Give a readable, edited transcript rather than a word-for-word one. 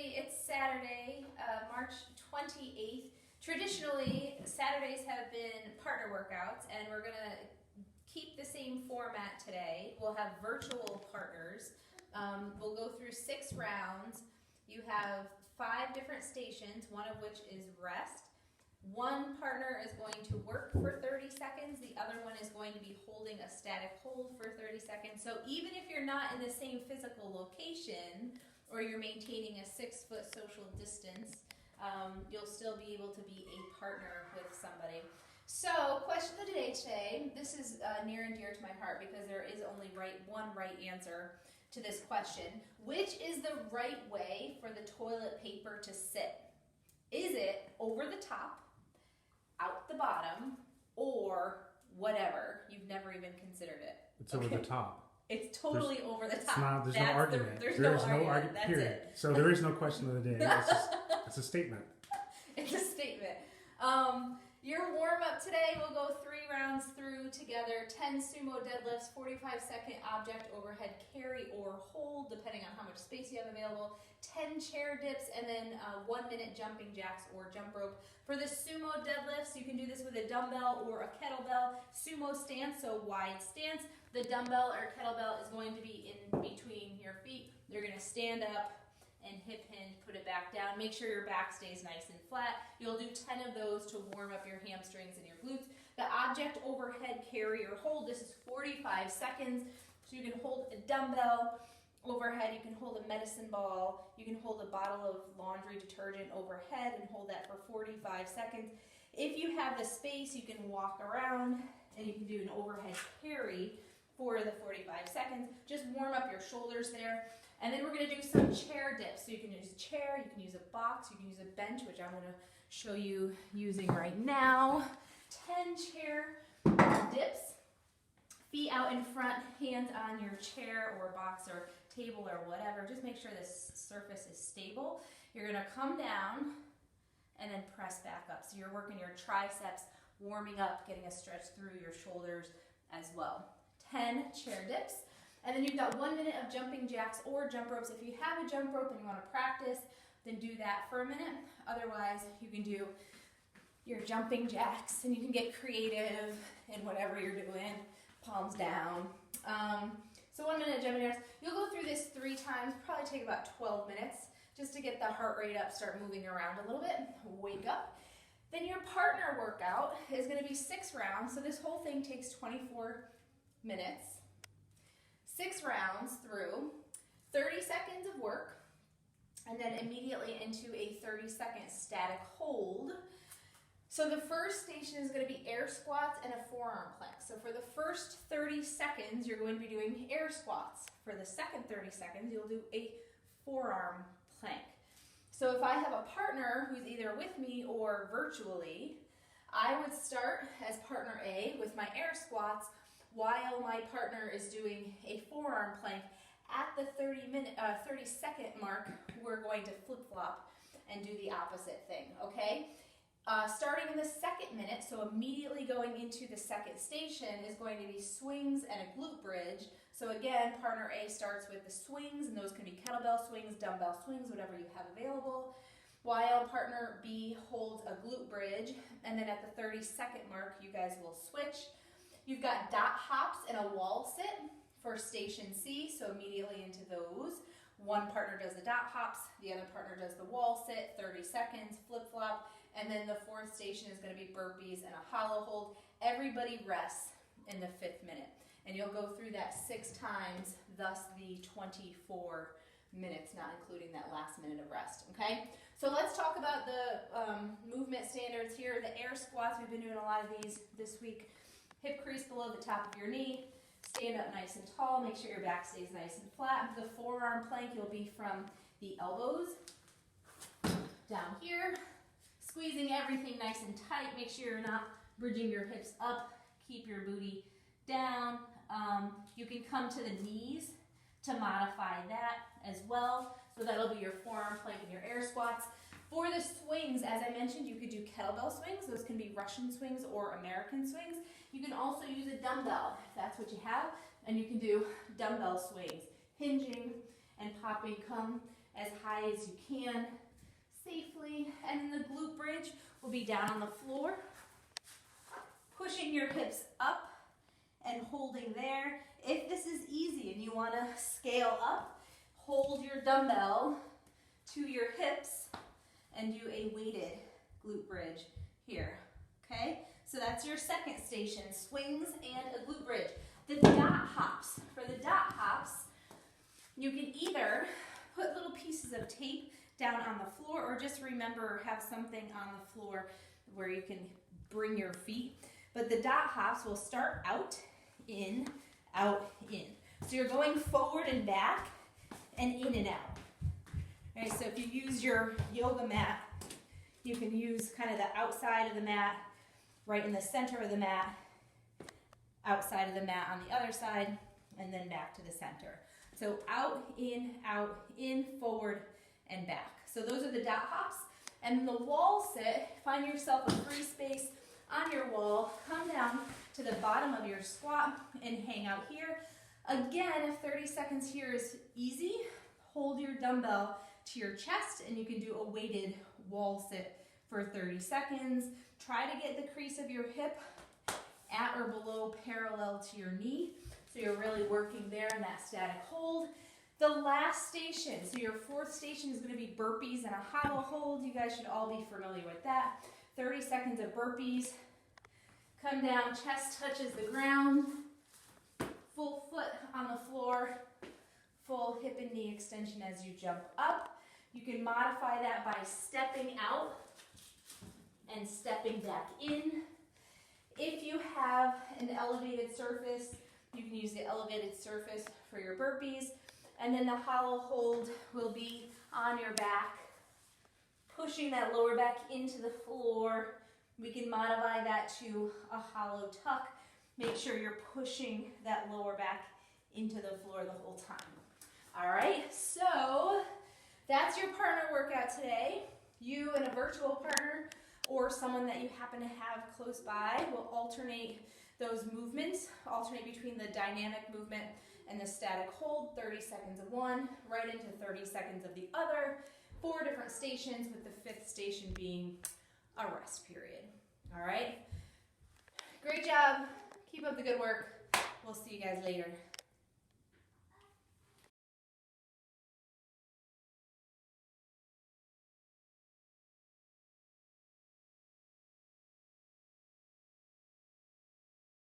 Basically, it's Saturday, March 28th. Traditionally, Saturdays have been partner workouts, and we're going to keep the same format today. We'll have virtual partners. We'll go through 6 rounds. You have 5 different stations, one of which is rest. One partner is going to work for 30 seconds. The other one is going to be holding a static hold for 30 seconds. So even if you're not in the same physical location, or you're maintaining a 6-foot social distance, you'll still be able to be a partner with somebody. So, question of the day today, this is near and dear to my heart because there is only one right answer to this question. Which is the right way for the toilet paper to sit? Is it over the top, out the bottom, or whatever? You've never even considered it. It's over the top. It's totally over the top. There's no argument. There's no argument. That's period. it. So there is no question of the day. It's a statement. It's a statement. Your warm-up today, we'll go 3 rounds through together. 10 sumo deadlifts, 45-second object overhead carry or hold, depending on how much space you have available. 10 chair dips, and then 1-minute jumping jacks or jump rope. For the sumo deadlifts, you can do this with a dumbbell or a kettlebell. Sumo stance, so wide stance. The dumbbell or kettlebell is going to be in between your feet. You're going to stand up and hip hinge, put it back down. Make sure your back stays nice and flat. You'll do 10 of those to warm up your hamstrings and your glutes. The object overhead carry or hold, this is 45 seconds. So you can hold a dumbbell overhead, you can hold a medicine ball, you can hold a bottle of laundry detergent overhead and hold that for 45 seconds. If you have the space, you can walk around and you can do an overhead carry for the 45 seconds. Just warm up your shoulders there. And then we're going to do some chair dips. So you can use a chair, you can use a box, you can use a bench, which I'm going to show you using right now. 10 chair dips. Feet out in front, hands on your chair or box or table or whatever. Just make sure this surface is stable. You're going to come down and then press back up. So you're working your triceps, warming up, getting a stretch through your shoulders as well. 10 chair dips. And then you've got 1 minute of jumping jacks or jump ropes. If you have a jump rope and you want to practice, then do that for a minute. Otherwise, you can do your jumping jacks and you can get creative in whatever you're doing. Palms down. So 1 minute of jumping jacks. You'll go through this 3 times, probably take about 12 minutes just to get the heart rate up, start moving around a little bit. Wake up. Then your partner workout is going to be 6 rounds. So this whole thing takes 24 minutes. 6 rounds through, 30 seconds of work, and then immediately into a 30-second static hold. So the first station is going to be air squats and a forearm plank. So for the first 30 seconds, you're going to be doing air squats. For the second 30 seconds, you'll do a forearm plank. So if I have a partner who's either with me or virtually, I would start as partner A with my air squats, while my partner is doing a forearm plank. At the 30-second mark, we're going to flip-flop and do the opposite thing, okay? Starting in the 2nd minute, so immediately going into the 2nd station, is going to be swings and a glute bridge. So again, partner A starts with the swings, and those can be kettlebell swings, dumbbell swings, whatever you have available, while partner B holds a glute bridge, and then at the 30-second mark, you guys will switch. You've got dot hops and a wall sit for station C, so immediately into those. One partner does the dot hops, the other partner does the wall sit, 30 seconds, flip-flop, and then the 4th station is going to be burpees and a hollow hold. Everybody rests in the 5th minute, and you'll go through that 6 times, thus the 24 minutes, not including that last minute of rest, okay? So let's talk about the movement standards here. The air squats, we've been doing a lot of these this week. Hip crease below the top of your knee. Stand up nice and tall. Make sure your back stays nice and flat. The forearm plank, you'll be from the elbows down here. Squeezing everything nice and tight. Make sure you're not bridging your hips up. Keep your booty down. You can come to the knees to modify that as well. So that'll be your forearm plank and your air squats. For the swings, as I mentioned, you could do kettlebell swings. Those can be Russian swings or American swings. You can also use a dumbbell if that's what you have, and you can do dumbbell swings, hinging and popping. Come as high as you can safely. And then the glute bridge will be down on the floor, pushing your hips up and holding there. If this is easy and you want to scale up, hold your dumbbell to your hips and do a weighted glute bridge here, okay? So that's your second station, swings and a glute bridge. The dot hops. For the dot hops, you can either put little pieces of tape down on the floor or just remember have something on the floor where you can bring your feet. But the dot hops will start out, in, out, in. So you're going forward and back and in and out. Okay, so if you use your yoga mat, you can use kind of the outside of the mat, right in the center of the mat, outside of the mat on the other side, and then back to the center. So out, in, forward, and back. So those are the dot hops. And the wall sit, find yourself a free space on your wall, come down to the bottom of your squat and hang out here. Again, if 30 seconds here is easy, hold your dumbbell to your chest and you can do a weighted wall sit for 30 seconds. Try to get the crease of your hip at or below parallel to your knee. So you're really working there in that static hold. The last station, so your fourth station is going to be burpees and a hollow hold. You guys should all be familiar with that. 30 seconds of burpees. Come down, chest touches the ground. Full foot on the floor. Full hip and knee extension as you jump up. You can modify that by stepping out and stepping back in. If you have an elevated surface, you can use the elevated surface for your burpees. And then the hollow hold will be on your back, pushing that lower back into the floor. We can modify that to a hollow tuck. Make sure you're pushing that lower back into the floor the whole time. All right, so that's your partner workout today. You and a virtual partner or someone that you happen to have close by will alternate those movements, alternate between the dynamic movement and the static hold, 30 seconds of one, right into 30 seconds of the other, 4 different stations with the 5th station being a rest period. All right, great job. Keep up the good work. We'll see you guys later.